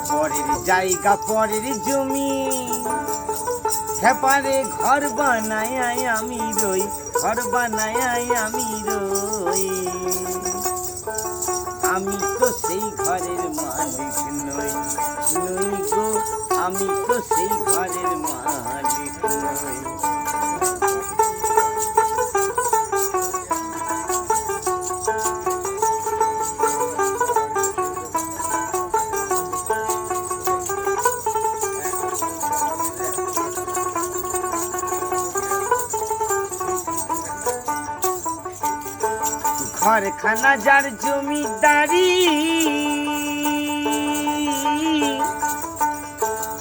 পরের জায়গা পরের জমি খেপারে ঘর বানায় আমি রই, ঘর বানায় আমি রই। আমি তো সেই ঘরের মালিক নই, নই গো, আমি তো সেই ঘরের মালিক নই। ঘরখানা যার জমিদারি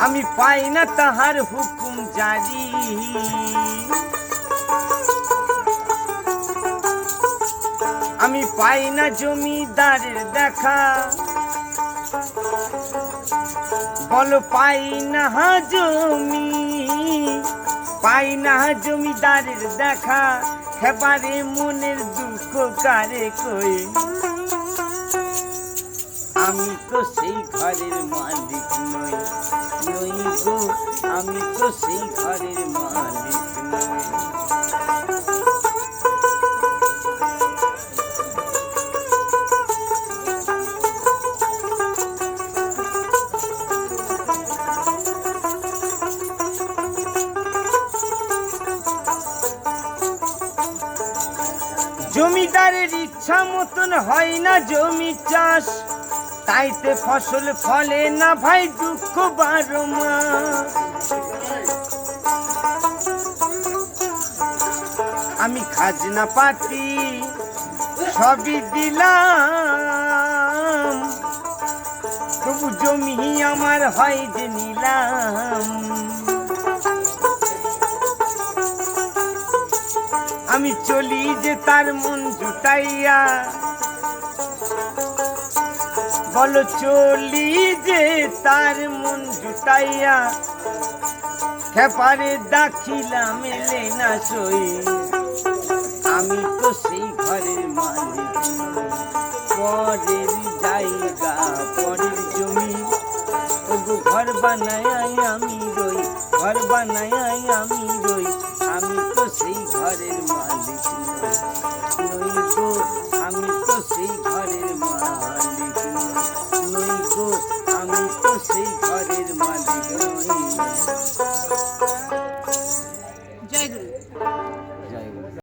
আমি পাই না তাহার হুকুম জারি। আমি পাই না জমিদারের দেখা, বলো পাই না জমি, পাই না জমিদারের দেখা। হেবারে মনের দুঃখ কারে কই, আমি তো সেই ঘরের মালিক নই, নই গো, আমি তো সেই ঘরের মালিক নই। জমিদারের ইচ্ছা মতন হয় না জমি চাষ, তাইতে ফসল ফলে না ভাই দুঃখ 12 মাস। আমি খাজনা পাতি সবই দিলাম, তবু জমি আমার হয় যে নিলাম। আমি চলি যে তার মন জুটাইয়া, বলো চলি যে তার মন জুটাইয়া। খেপারে দাখিলা মেলে না সই, আমি তো সেই ঘরের মালিক নই। পরের জায়গা পরের জমি, ওগো ঘর বানায় আমি রই, ঘর বানায় আমি রই। আমি তো সেই ঘরের মালিক নই, নই গো, আমি তো সেই ঘরের মালিক নই, নই গো, আমি তো সেই ঘরের মালিক নই। জয় গুরু।